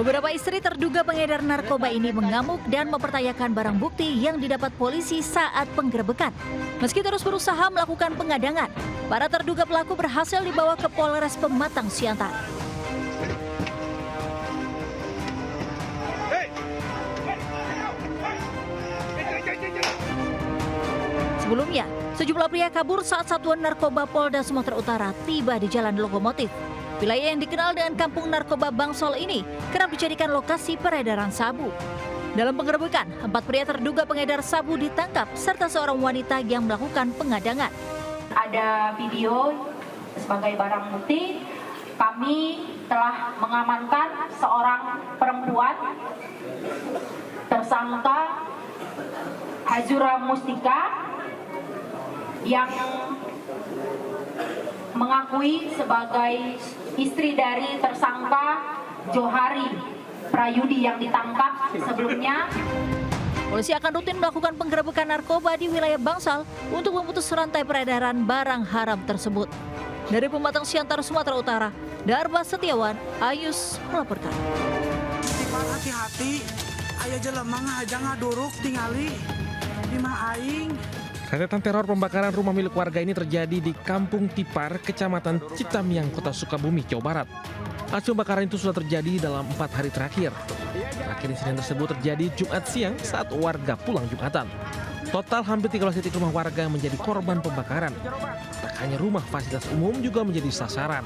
Beberapa istri terduga pengedar narkoba ini mengamuk dan mempertanyakan barang bukti yang didapat polisi saat penggerebekan. Meski terus berusaha melakukan pengadangan, para terduga pelaku berhasil dibawa ke Polres Pematang Siantar. Sebelumnya, sejumlah pria kabur saat Satuan Narkoba Polda Sumatera Utara tiba di Jalan Lokomotif. Wilayah yang dikenal dengan Kampung Narkoba Bangsol ini kerap dijadikan lokasi peredaran sabu. Dalam penggerebekan, 4 pria terduga pengedar sabu ditangkap serta seorang wanita yang melakukan pengadangan. Ada video sebagai barang bukti. Kami telah mengamankan seorang perempuan tersangka Hazura Mustika yang mengakui sebagai istri dari tersangka Johari Prayudi yang ditangkap sebelumnya. Polisi akan rutin melakukan penggerebekan narkoba di wilayah Bangsal untuk memutus rantai peredaran barang haram tersebut. Dari Pematang Siantar, Sumatera Utara, Darba Setiawan, Ayus melaporkan. Hati-hati, aya jelema ngahajang ngaduruk tingali di mah aing. Rentetan teror pembakaran rumah milik warga ini terjadi di Kampung Tipar, Kecamatan Citamiang, Kota Sukabumi, Jawa Barat. Aksi pembakaran itu sudah terjadi dalam 4 hari terakhir. Terakhir insiden tersebut terjadi Jumat siang saat warga pulang Jumatan. Total hampir 13 titik rumah warga yang menjadi korban pembakaran. Tak hanya rumah, fasilitas umum juga menjadi sasaran.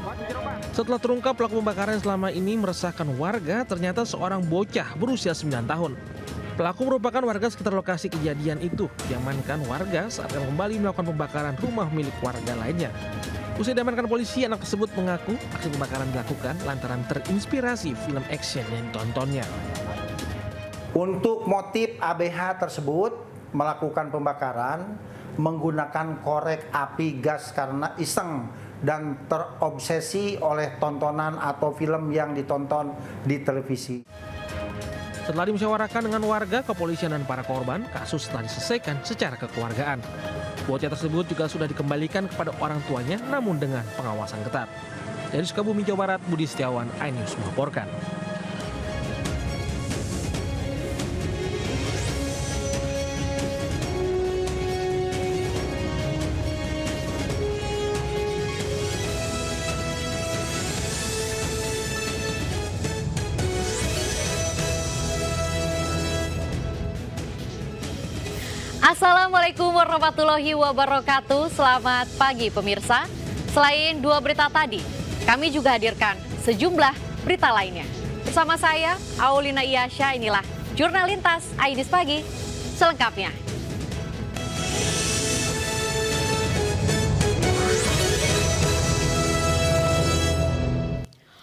Setelah terungkap pelaku pembakaran selama ini meresahkan warga, ternyata seorang bocah berusia 9 tahun. Pelaku merupakan warga sekitar lokasi kejadian itu, diamankan warga saat akan kembali melakukan pembakaran rumah milik warga lainnya. Usai diamankan polisi, anak tersebut mengaku aksi pembakaran dilakukan lantaran terinspirasi film action yang ditontonnya. Untuk motif ABH tersebut melakukan pembakaran menggunakan korek api gas karena iseng dan terobsesi oleh tontonan atau film yang ditonton di televisi. Setelah dimusyawarahkan dengan warga, kepolisian dan para korban, kasus telah diselesaikan secara kekeluargaan. Bocah tersebut juga sudah dikembalikan kepada orang tuanya namun dengan pengawasan ketat. Dari Sukabumi, Jawa Barat, Budi Setiawan, iNews melaporkan. Assalamualaikum warahmatullahi wabarakatuh. Selamat pagi pemirsa. Selain 2 berita tadi, kami juga hadirkan sejumlah berita lainnya. Bersama saya, Aulina Iyasya, inilah Jurnalintas iNews Pagi selengkapnya.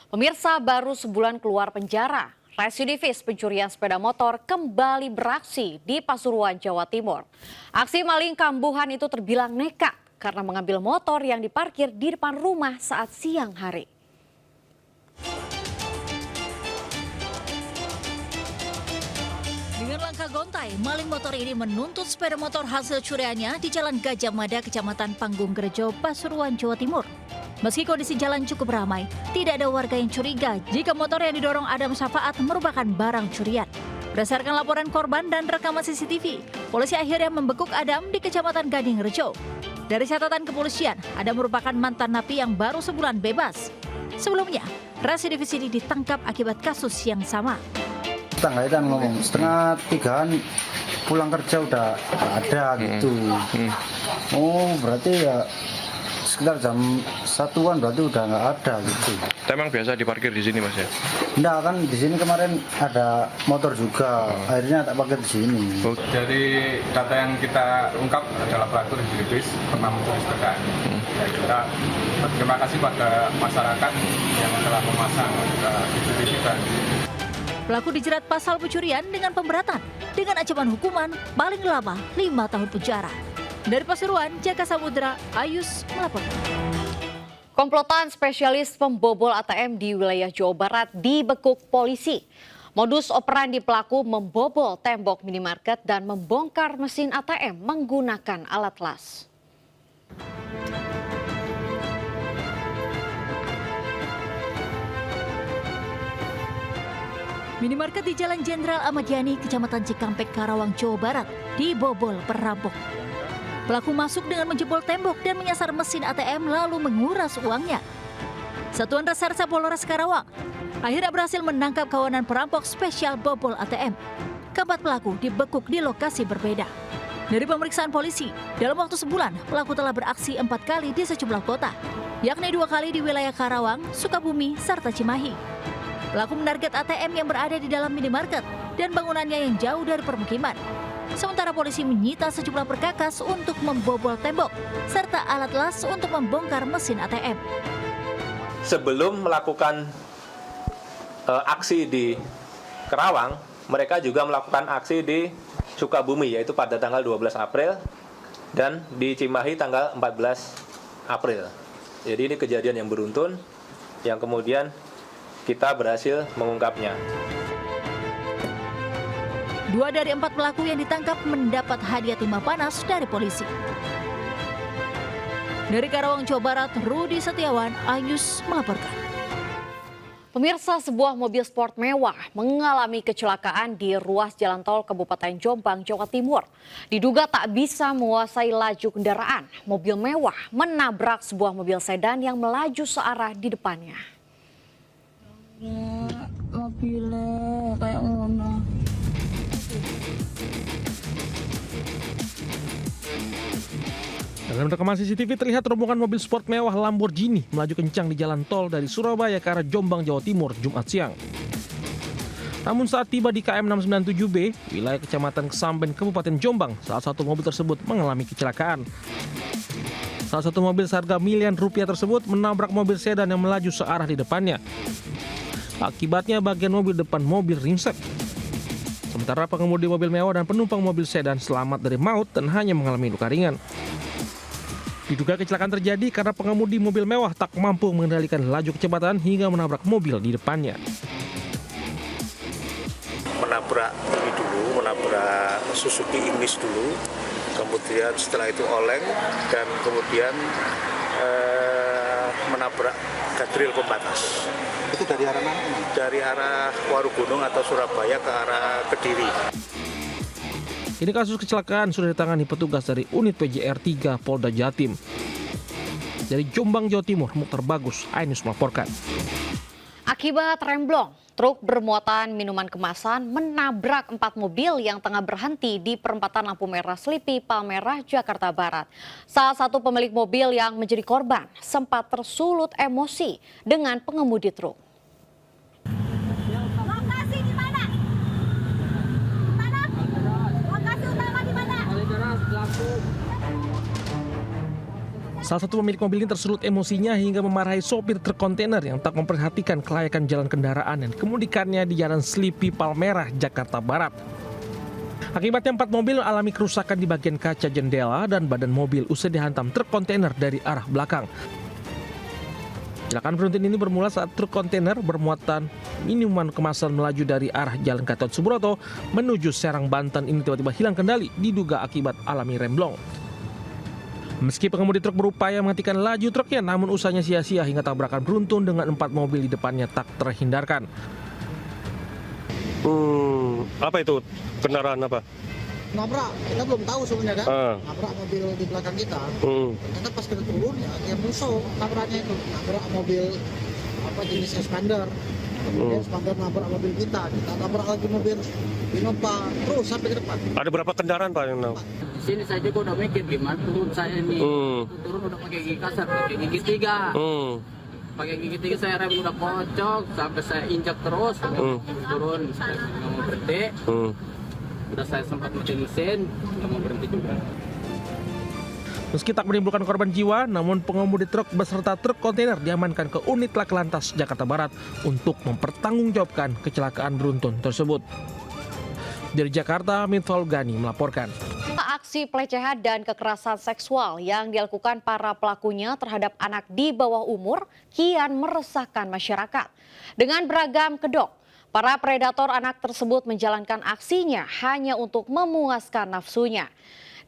Pemirsa, baru sebulan keluar penjara, residivis pencurian sepeda motor kembali beraksi di Pasuruan, Jawa Timur. Aksi maling kambuhan itu terbilang nekat karena mengambil motor yang diparkir di depan rumah saat siang hari. Dengan langkah gontai, maling motor ini menuntut sepeda motor hasil curiannya di Jalan Gajah Mada, Kecamatan Panggungrejo, Pasuruan, Jawa Timur. Meski kondisi jalan cukup ramai, tidak ada warga yang curiga jika motor yang didorong Adam Syafaat merupakan barang curian. Berdasarkan laporan korban dan rekaman CCTV, polisi akhirnya membekuk Adam di Kecamatan Gadingrejo. Dari catatan kepolisian, Adam merupakan mantan napi yang baru sebulan bebas. Sebelumnya, residivis ini ditangkap akibat kasus yang sama. Tetangga itu ngomong 2:30-an pulang kerja udah ada gitu. Oh berarti ya sekitar jam 1-an berarti udah nggak ada gitu. Emang biasa diparkir di sini mas ya? Enggak kan di sini kemarin ada motor juga, akhirnya tak pakai di sini. Dari data yang kita ungkap adalah pelaku residivis pernah mencuri sepeda. Ya, kita berterima kasih pada masyarakat yang telah memasang CCTV tadi. Pelaku dijerat pasal pencurian dengan pemberatan dengan ancaman hukuman paling lama 5 tahun penjara. Dari Pasuruan, Jaka Samudra, Ayus melaporkan. Komplotan spesialis pembobol ATM di wilayah Jawa Barat dibekuk polisi. Modus operandi pelaku membobol tembok minimarket dan membongkar mesin ATM menggunakan alat las. Minimarket di Jalan Jenderal Ahmad Yani, Kecamatan Cikampek, Karawang, Jawa Barat, dibobol perampok. Pelaku masuk dengan menjebol tembok dan menyasar mesin ATM lalu menguras uangnya. Satuan Reserse Polres Karawang akhirnya berhasil menangkap kawanan perampok spesial bobol ATM. Keempat pelaku dibekuk di lokasi berbeda. Dari pemeriksaan polisi, dalam waktu sebulan, pelaku telah beraksi 4 kali di sejumlah kota, yakni 2 kali di wilayah Karawang, Sukabumi, serta Cimahi. Pelaku menarget ATM yang berada di dalam minimarket dan bangunannya yang jauh dari permukiman. Sementara polisi menyita sejumlah perkakas untuk membobol tembok, serta alat las untuk membongkar mesin ATM. Sebelum melakukan aksi di Karawang, mereka juga melakukan aksi di Sukabumi, yaitu pada tanggal 12 April dan di Cimahi tanggal 14 April. Jadi ini kejadian yang beruntun yang kemudian kita berhasil mengungkapnya. 2 dari 4 pelaku yang ditangkap mendapat hadiah timah panas dari polisi. Dari Karawang, Jawa Barat, Rudi Setiawan, iNews melaporkan. Pemirsa, sebuah mobil sport mewah mengalami kecelakaan di ruas jalan tol Kabupaten Jombang, Jawa Timur. Diduga tak bisa menguasai laju kendaraan, mobil mewah menabrak sebuah mobil sedan yang melaju searah di depannya. Mobilnya kayak ngono. Dalam rekaman CCTV terlihat rombongan mobil sport mewah Lamborghini melaju kencang di jalan tol dari Surabaya ke arah Jombang, Jawa Timur, Jumat siang. Namun saat tiba di KM 697B, wilayah Kecamatan Kesamben, Kabupaten Jombang, salah satu mobil tersebut mengalami kecelakaan. Salah satu mobil seharga miliaran rupiah tersebut menabrak mobil sedan yang melaju searah di depannya. Akibatnya bagian mobil depan mobil ringsek. Sementara pengemudi mobil mewah dan penumpang mobil sedan selamat dari maut dan hanya mengalami luka ringan. Diduga kecelakaan terjadi karena pengemudi mobil mewah tak mampu mengendalikan laju kecepatan hingga menabrak mobil di depannya. Menabrak ini dulu, menabrak Suzuki Ignis dulu, kemudian setelah itu oleng dan kemudian menabrak guardrail pembatas. Itu dari arah mana? Dari arah Warugunung atau Surabaya ke arah Kediri. Ini kasus kecelakaan sudah ditangani petugas dari unit PJR 3 Polda Jatim. Dari Jombang, Jawa Timur, Mukhtar Bagus, iNews melaporkan. Akibat remblong, truk bermuatan minuman kemasan menabrak 4 mobil yang tengah berhenti di perempatan lampu merah Slipi, Palmerah, Jakarta Barat. Salah satu pemilik mobil yang menjadi korban sempat tersulut emosi dengan pengemudi truk. Lokasi di mana? Lokasi utama di mana? Salah satu pemilik mobil ini tersulut emosinya hingga memarahi sopir truk kontainer yang tak memperhatikan kelayakan jalan kendaraan yang dikemudikannya di Jalan Slipi, Palmerah, Jakarta Barat. Akibatnya 4 mobil alami kerusakan di bagian kaca jendela dan badan mobil usai dihantam truk kontainer dari arah belakang. Kecelakaan beruntun ini bermula saat truk kontainer bermuatan minuman kemasan melaju dari arah Jalan Gatot Subroto menuju Serang, Banten ini tiba-tiba hilang kendali diduga akibat alami remblong. Meski pengemudi truk berupaya menghentikan laju truknya, namun usahanya sia-sia hingga tabrakan beruntun dengan 4 mobil di depannya tak terhindarkan. Apa itu? Kendaraan apa? Nabrak, kita belum tahu sebenarnya kan. Nabrak mobil di belakang kita. Ternyata pas kita turun ya dia musuh nabraknya itu. Nabrak mobil apa jenis expander. Kemudian expander nabrak mobil kita nabrak lagi mobil Innova terus sampai ke depan. Ada berapa kendaraan Pak yang nabrak? Di sini saya juga udah mikir gimana turun saya ini. Turun udah pakai gigi kasar, pakai gigi 3. Pakai gigi 3 saya rem udah kocok sampai saya injak terus. Turun saya nggak mau berhenti. Udah saya sempat matiin mesin, nggak mau berhenti juga. Meski tak menimbulkan korban jiwa, namun pengemudi truk beserta truk kontainer diamankan ke unit Laka Lantas Jakarta Barat untuk mempertanggungjawabkan kecelakaan beruntun tersebut. Dari Jakarta, Mitfal Gani melaporkan. Aksi pelecehan dan kekerasan seksual yang dilakukan para pelakunya terhadap anak di bawah umur kian meresahkan masyarakat. Dengan beragam kedok, para predator anak tersebut menjalankan aksinya hanya untuk memuaskan nafsunya.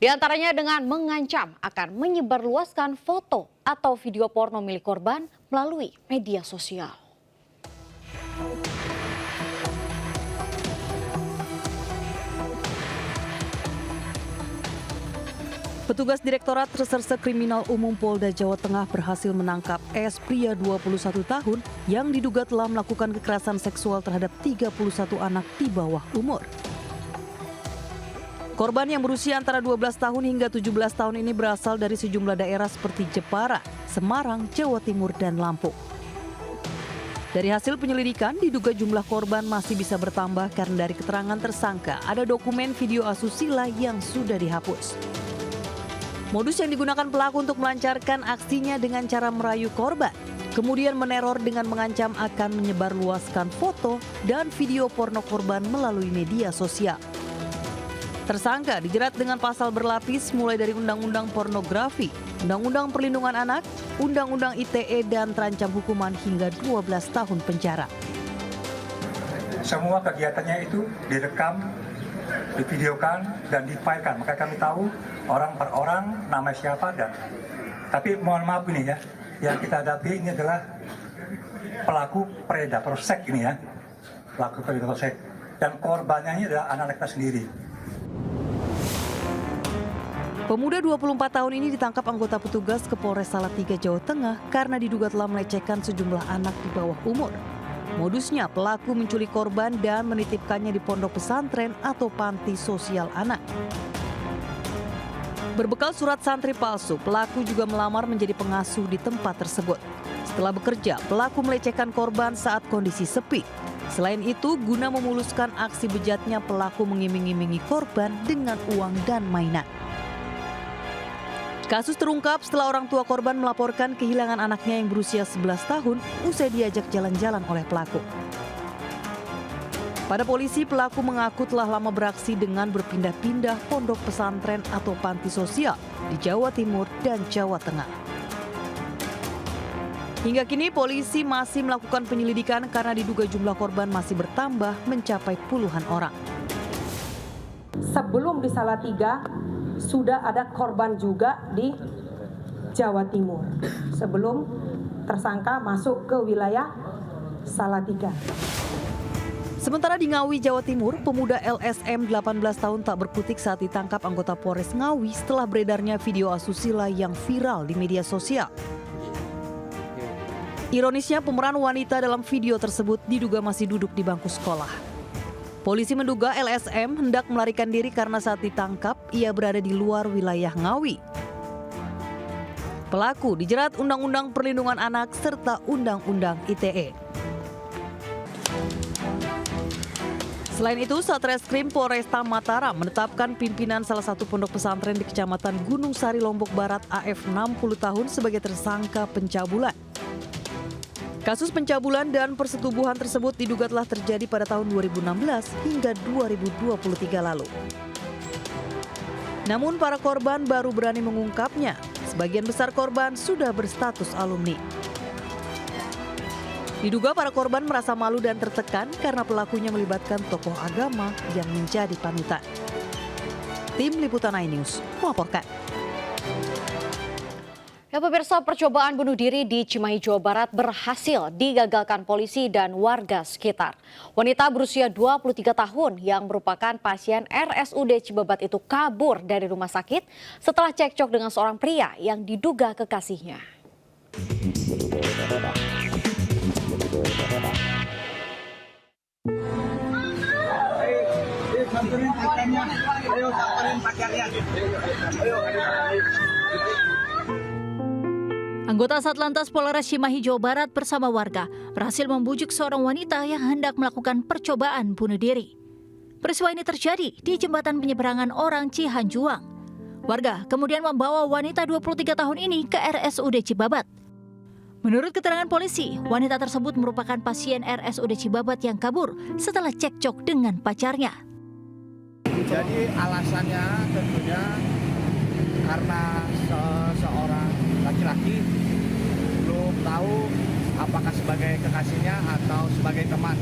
Di antaranya dengan mengancam akan menyebarluaskan foto atau video porno milik korban melalui media sosial. Petugas Direktorat Reserse Kriminal Umum Polda Jawa Tengah berhasil menangkap S, pria 21 tahun yang diduga telah melakukan kekerasan seksual terhadap 31 anak di bawah umur. Korban yang berusia antara 12 tahun hingga 17 tahun ini berasal dari sejumlah daerah seperti Jepara, Semarang, Jawa Timur, dan Lampung. Dari hasil penyelidikan, diduga jumlah korban masih bisa bertambah karena dari keterangan tersangka ada dokumen video asusila yang sudah dihapus. Modus yang digunakan pelaku untuk melancarkan aksinya dengan cara merayu korban, kemudian meneror dengan mengancam akan menyebarluaskan foto dan video porno korban melalui media sosial. Tersangka dijerat dengan pasal berlapis mulai dari Undang-Undang Pornografi, Undang-Undang Perlindungan Anak, Undang-Undang ITE dan terancam hukuman hingga 12 tahun penjara. Semua kegiatannya itu direkam, divideokan dan difilekan. Maka kami tahu orang per orang, nama siapa dan. Tapi mohon maaf ini ya, yang kita hadapi ini adalah pelaku predator seks ini ya, pelaku predator seks. Dan korbannya ini adalah anak-anak kita sendiri. Pemuda 24 tahun ini ditangkap anggota petugas ke Polres Salatiga, Jawa Tengah karena diduga telah melecehkan sejumlah anak di bawah umur. Modusnya pelaku menculik korban dan menitipkannya di pondok pesantren atau panti sosial anak. Berbekal surat santri palsu, pelaku juga melamar menjadi pengasuh di tempat tersebut. Setelah bekerja, pelaku melecehkan korban saat kondisi sepi. Selain itu, guna memuluskan aksi bejatnya, pelaku mengiming-imingi korban dengan uang dan mainan. Kasus terungkap setelah orang tua korban melaporkan kehilangan anaknya yang berusia 11 tahun usai diajak jalan-jalan oleh pelaku. Pada polisi, pelaku mengaku telah lama beraksi dengan berpindah-pindah pondok pesantren atau panti sosial di Jawa Timur dan Jawa Tengah. Hingga kini polisi masih melakukan penyelidikan karena diduga jumlah korban masih bertambah mencapai puluhan orang. Sebelum di Salatiga, sudah ada korban juga di Jawa Timur sebelum tersangka masuk ke wilayah Salatiga. Sementara di Ngawi, Jawa Timur, pemuda LSM 18 tahun tak berkutik saat ditangkap anggota Polres Ngawi setelah beredarnya video asusila yang viral di media sosial. Ironisnya, pemeran wanita dalam video tersebut diduga masih duduk di bangku sekolah. Polisi menduga LSM hendak melarikan diri karena saat ditangkap, ia berada di luar wilayah Ngawi. Pelaku dijerat Undang-Undang Perlindungan Anak serta Undang-Undang ITE. Selain itu, Satreskrim Polresta Mataram menetapkan pimpinan salah satu pondok pesantren di Kecamatan Gunung Sari, Lombok Barat, AF 60 tahun sebagai tersangka pencabulan. Kasus pencabulan dan persetubuhan tersebut diduga telah terjadi pada tahun 2016 hingga 2023 lalu. Namun para korban baru berani mengungkapnya. Sebagian besar korban sudah berstatus alumni. Diduga para korban merasa malu dan tertekan karena pelakunya melibatkan tokoh agama yang menjadi panutan. Tim Liputan iNews melaporkan. Ya pemirsa, percobaan bunuh diri di Cimahi, Jawa Barat berhasil digagalkan polisi dan warga sekitar. Wanita berusia 23 tahun yang merupakan pasien RSUD Cibabat itu kabur dari rumah sakit setelah cekcok dengan seorang pria yang diduga kekasihnya. Anggota Satlantas Polres Cimahi, Jawa Barat bersama warga berhasil membujuk seorang wanita yang hendak melakukan percobaan bunuh diri. Peristiwa ini terjadi di jembatan penyeberangan orang Cihanjuang. Warga kemudian membawa wanita 23 tahun ini ke RSUD Cibabat. Menurut keterangan polisi, wanita tersebut merupakan pasien RSUD Cibabat yang kabur setelah cekcok dengan pacarnya. Jadi alasannya tentunya karena seorang laki-laki belum tahu apakah sebagai kekasihnya atau sebagai teman.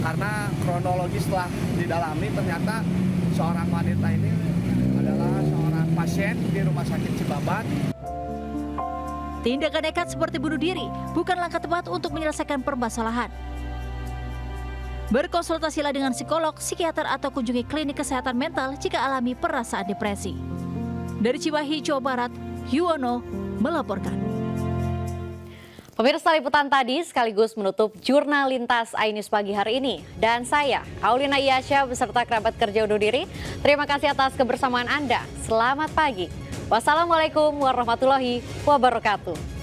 Karena kronologi setelah didalami ternyata seorang wanita ini adalah seorang pasien di rumah sakit Cibabat. Tindakan nekat seperti bunuh diri bukan langkah tepat untuk menyelesaikan permasalahan. Berkonsultasilah dengan psikolog, psikiater atau kunjungi klinik kesehatan mental jika alami perasaan depresi. Dari Cimahi, Jawa Barat, Yuwono melaporkan. Pemirsa, liputan tadi sekaligus menutup Jurnal Lintas Ainews pagi hari ini. Dan saya, Aulina Iyasya beserta kerabat kerja undur diri. Terima kasih atas kebersamaan Anda. Selamat pagi. Wassalamualaikum warahmatullahi wabarakatuh.